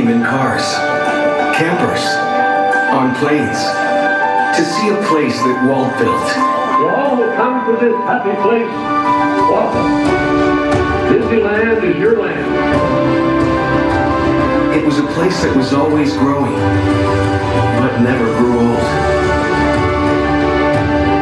came in cars, campers, on planes, to see a place that Walt built. To all who come to this happy place, welcome. Disneyland is your land. It was a place that was always growing, but never grew old.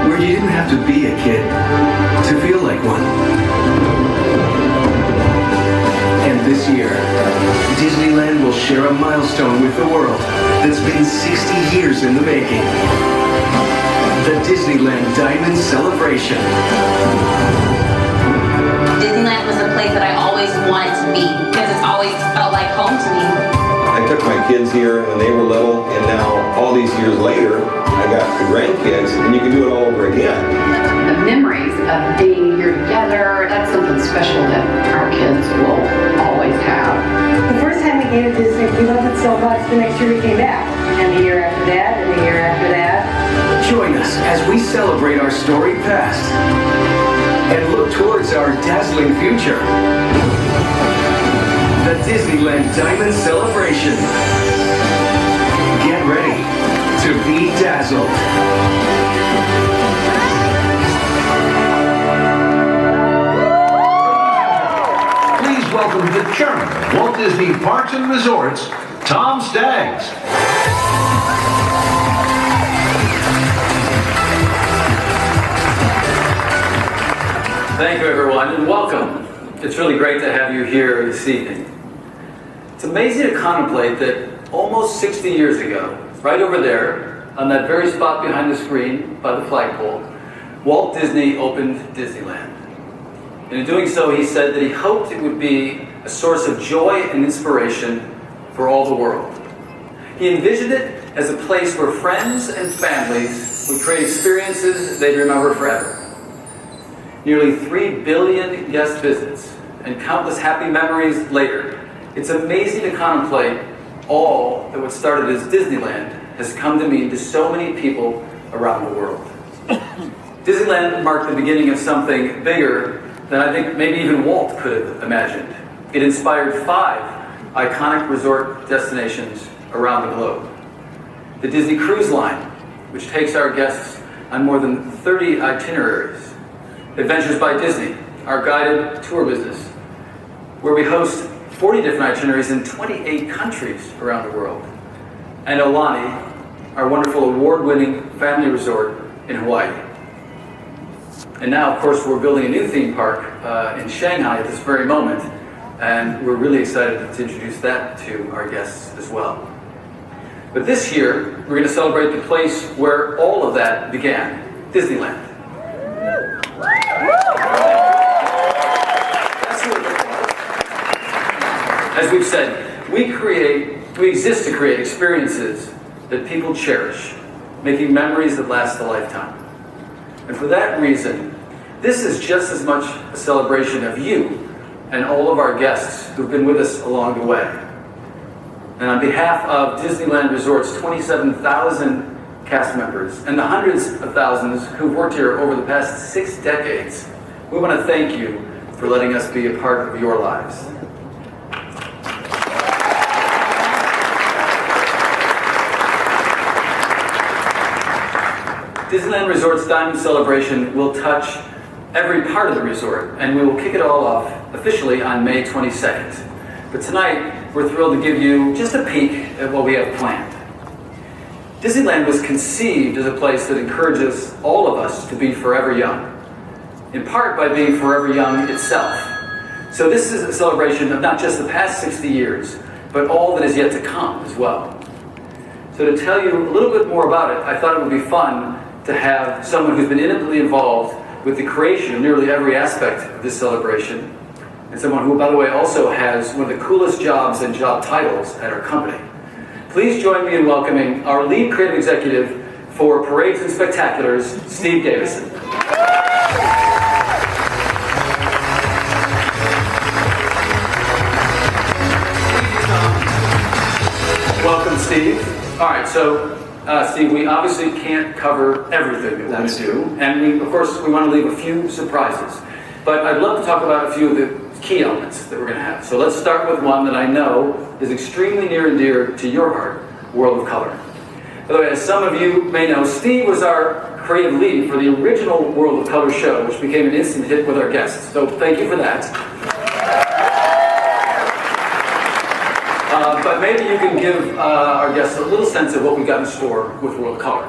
Where you didn't have to be a kid to feel like one. And this year, Disneyland will share a milestone with the world that's been 60 years in the making. The Disneyland Diamond Celebration. Disneyland was a place that I always wanted to be because it's always felt like home to me. I took my kids here when they were little, and now all these years later, I got the grandkids, and you can do it all over again. The memories of being here together, that's something special that our kids will always have. The first time we came to Disney, we loved it so much, the next year we came back. And the year after that, and the year after that. Join us as we celebrate our storied past and look towards our dazzling future. The Disneyland Diamond Celebration. Get ready to be dazzled. Please welcome the chairman of Walt Disney Parks and Resorts, Tom Staggs. Thank you, everyone, and welcome. It's really great to have you here this evening. It's amazing to contemplate that almost 60 years ago, right over there, on that very spot behind the screen by the flagpole, Walt Disney opened Disneyland. And in doing so, he said that he hoped it would be a source of joy and inspiration for all the world. He envisioned it as a place where friends and families would create experiences they'd remember forever. Nearly 3 billion guest visits and countless happy memories later, it's amazing to contemplate all that what started as Disneyland has come to mean to so many people around the world. Disneyland marked the beginning of something bigger than I think maybe even Walt could have imagined. It inspired 5 iconic resort destinations around the globe. The Disney Cruise Line, which takes our guests on more than 30 itineraries. Adventures by Disney, our guided tour business, where we host 40 different itineraries in 28 countries around the world. And Aulani, our wonderful award-winning family resort in Hawaii. And now, of course, we're building a new theme park in Shanghai at this very moment, and we're really excited to introduce that to our guests as well. But this year, we're going to celebrate the place where all of that began, Disneyland. As we've said, we exist to create experiences that people cherish, making memories that last a lifetime. And for that reason, this is just as much a celebration of you and all of our guests who've been with us along the way. And on behalf of Disneyland Resort's 27,000 cast members and the hundreds of thousands who've worked here over the past 6 decades, we want to thank you for letting us be a part of your lives. Disneyland Resort's Diamond Celebration will touch every part of the resort, and we will kick it all off officially on May 22nd. But tonight, we're thrilled to give you just a peek at what we have planned. Disneyland was conceived as a place that encourages all of us to be forever young, in part by being forever young itself. So this is a celebration of not just the past 60 years, but all that is yet to come as well. So to tell you a little bit more about it, I thought it would be fun to have someone who's been intimately involved with the creation of nearly every aspect of this celebration, and someone who, by the way, also has one of the coolest jobs and job titles at our company. Please join me in welcoming our lead creative executive for Parades and Spectaculars, Steve Davison. Welcome, Steve. All right, so Steve, we obviously can't cover everything that we're going to do, and of course, we want to leave a few surprises. But I'd love to talk about a few of the key elements that we're going to have. So let's start with one that I know is extremely near and dear to your heart, World of Color. By the way, as some of you may know, Steve was our creative lead for the original World of Color show, which became an instant hit with our guests. So thank you for that. But maybe you can give our guests a little sense of what we got in store with World of Color.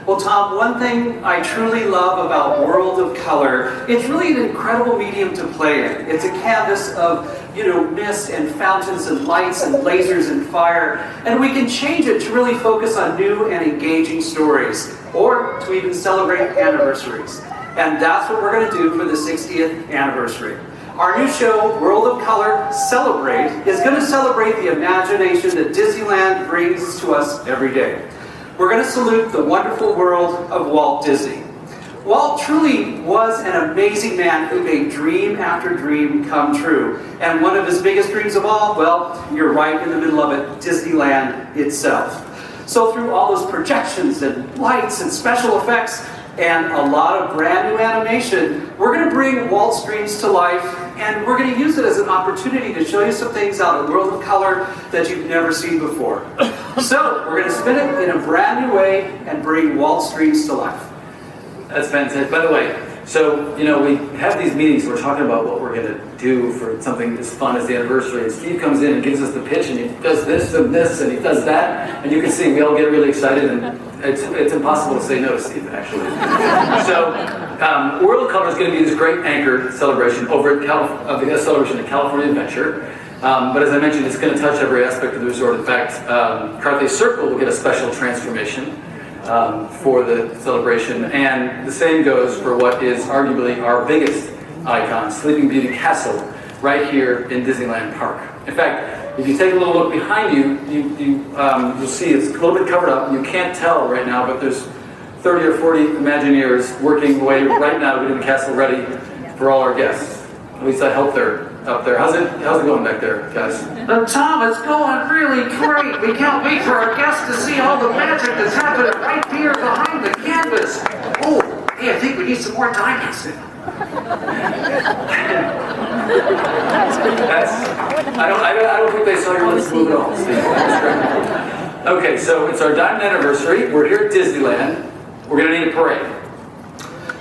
Well, Tom, one thing I truly love about World of Color, it's really an incredible medium to play in. It's a canvas of, mist and fountains and lights and lasers and fire, and we can change it to really focus on new and engaging stories, or to even celebrate anniversaries. And that's what we're going to do for the 60th anniversary. Our new show, World of Color Celebrate, is going to celebrate the imagination that Disneyland brings to us every day. We're going to salute the wonderful world of Walt Disney. Walt truly was an amazing man who made dream after dream come true. And one of his biggest dreams of all, well, you're right in the middle of it, Disneyland itself. So through all those projections and lights and special effects and a lot of brand new animation, we're going to bring Walt's dreams to life, and we're going to use it as an opportunity to show you some things out of World of Color that you've never seen before. So we're going to spin it in a brand new way and bring Walt's dreams to life. That's fantastic. By the way, so, we have these meetings, we're talking about what we're going to do for something as fun as the anniversary, and Steve comes in and gives us the pitch, and he does this and this, and he does that, and you can see we all get really excited, and it's impossible to say no to Steve, actually. So, World of Color is going to be this great anchor celebration over at the celebration at California Adventure. But as I mentioned, it's going to touch every aspect of the resort. In fact, Carthay Circle will get a special transformation for the celebration, and the same goes for what is arguably our biggest icon, Sleeping Beauty Castle, right here in Disneyland Park. In fact, if you take a little look behind you, you'll see it's a little bit covered up. You can't tell right now, but there's 30 or 40 Imagineers working away right now getting the castle ready for all our guests. At least I hope they're up there. How's it going back there, guys? Tom, it's going really great. We can't wait for our guests to see all the magic that's happening right here behind the canvas. Oh, hey, I think we need some more diamonds. I don't think they saw your lips move at all, Steve. That's great. Okay, so it's our diamond anniversary. We're here at Disneyland. We're going to need a parade.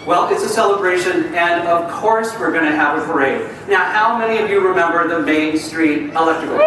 Well, it's a celebration, and of course we're going to have a parade. Now, how many of you remember the Main Street Electrical?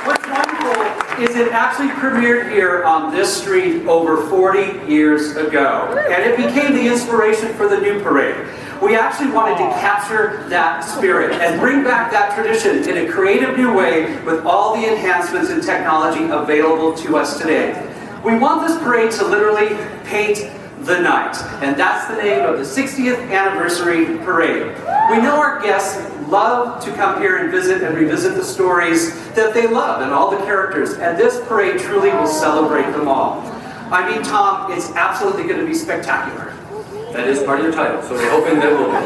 What's wonderful is it actually premiered here on this street over 40 years ago, and it became the inspiration for the new parade. We actually wanted to capture that spirit and bring back that tradition in a creative new way with all the enhancements in technology available to us today. We want this parade to literally paint the night, and that's the name of the 60th anniversary parade. We know our guests love to come here and visit and revisit the stories that they love and all the characters, and this parade truly will celebrate them all. I mean, Tom, it's absolutely going to be spectacular. That is part of your title, so we're hoping that will be.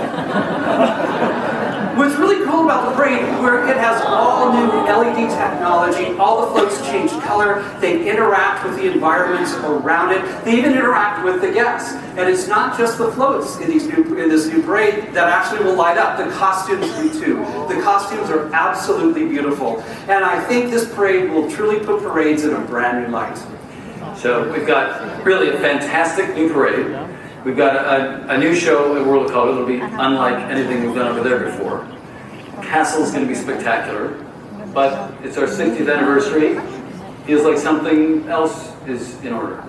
What's really cool about the parade, where it has all new LED technology, all the floats change color, they interact with the environments around it, they even interact with the guests. And it's not just the floats in this new parade that actually will light up, the costumes do too. The costumes are absolutely beautiful. And I think this parade will truly put parades in a brand new light. So we've got really a fantastic new parade. We've got a new show at World of Color that'll be unlike anything we've done over there before. Castle's going to be spectacular, but it's our 60th anniversary. Feels like something else is in order.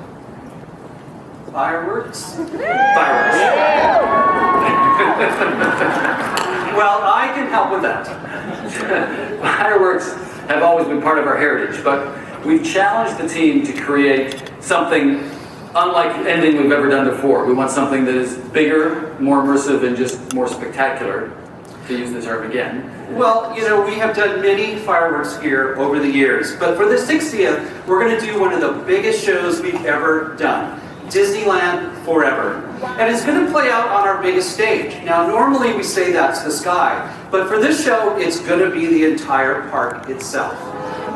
Fireworks? Fireworks. Well, I can help with that. Fireworks have always been part of our heritage, but we've challenged the team to create something unlike anything we've ever done before. We want something that is bigger, more immersive, and just more spectacular, to use the term again. Well, we have done many fireworks here over the years, but for the 60th, we're going to do one of the biggest shows we've ever done, Disneyland Forever. And it's going to play out on our biggest stage. Now, normally we say that's the sky, but for this show, it's going to be the entire park itself.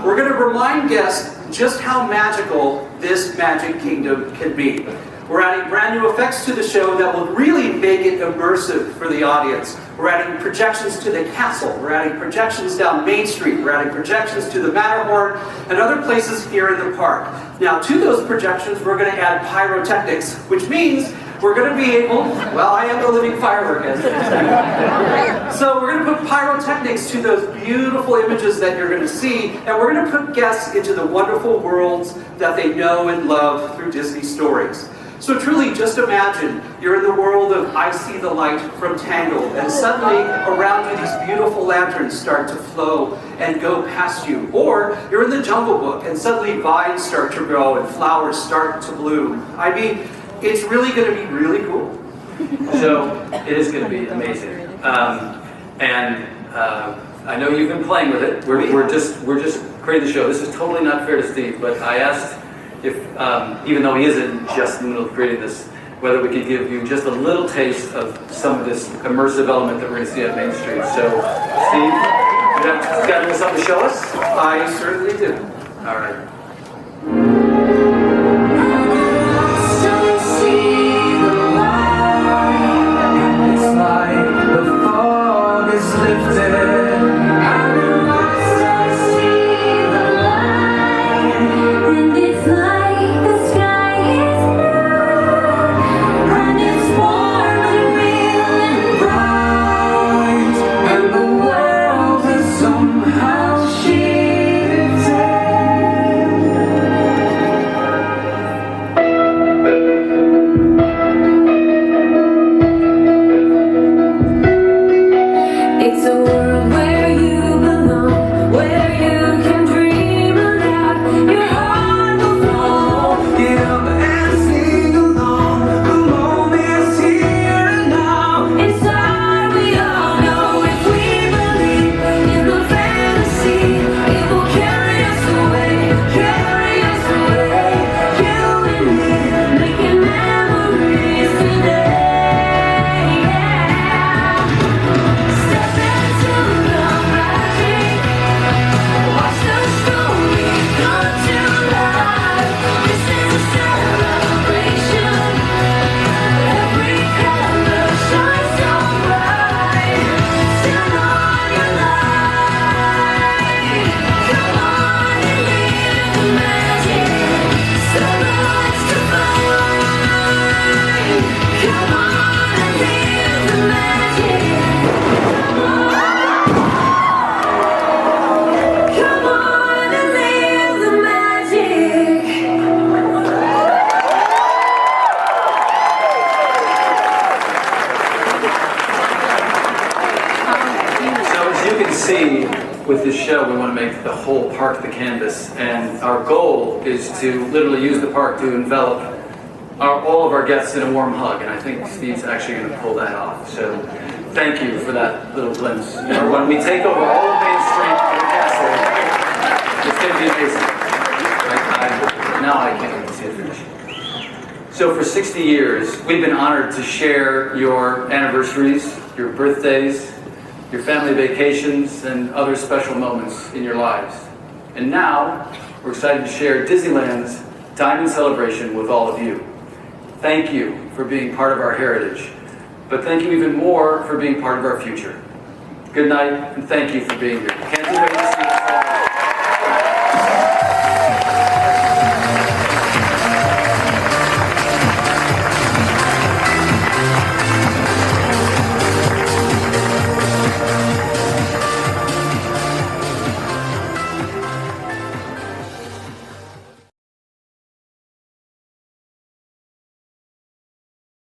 We're going to remind guests just how magical this Magic Kingdom can be. We're adding brand new effects to the show that will really make it immersive for the audience. We're adding projections to the castle. We're adding projections down Main Street. We're adding projections to the Matterhorn and other places here in the park. Now, to those projections, we're going to add pyrotechnics, which means we're going to be able, well, I am the living firework, as they say. So we're going to put pyrotechnics to those beautiful images that you're going to see, and we're going to put guests into the wonderful worlds that they know and love through Disney stories. So truly, just imagine you're in the world of I See the Light from Tangled, and suddenly around you these beautiful lanterns start to flow and go past you. Or you're in the Jungle Book, and suddenly vines start to grow and flowers start to bloom. I mean, it's really going to be really cool. So it is going to be amazing. I know you've been playing with it. We're just creating the show. This is totally not fair to Steve, but I asked if, even though he isn't just in the middle of creating this, whether we could give you just a little taste of some of this immersive element that we're going to see at Main Street. So, Steve, you got something to show us? I certainly do. All right. With this show, we want to make the whole park the canvas, and our goal is to literally use the park to envelop all of our guests in a warm hug, and I think Steve's actually going to pull that off. So thank you for that little glimpse. You know, when we take over all of Main Street and the castle, it's going to be amazing. Now I can't wait to see it finish. So for 60 years, we've been honored to share your anniversaries, your birthdays, your family vacations, and other special moments in your lives. And now, we're excited to share Disneyland's Diamond Celebration with all of you. Thank you for being part of our heritage, but thank you even more for being part of our future. Good night, and thank you for being here. Can't wait to see you.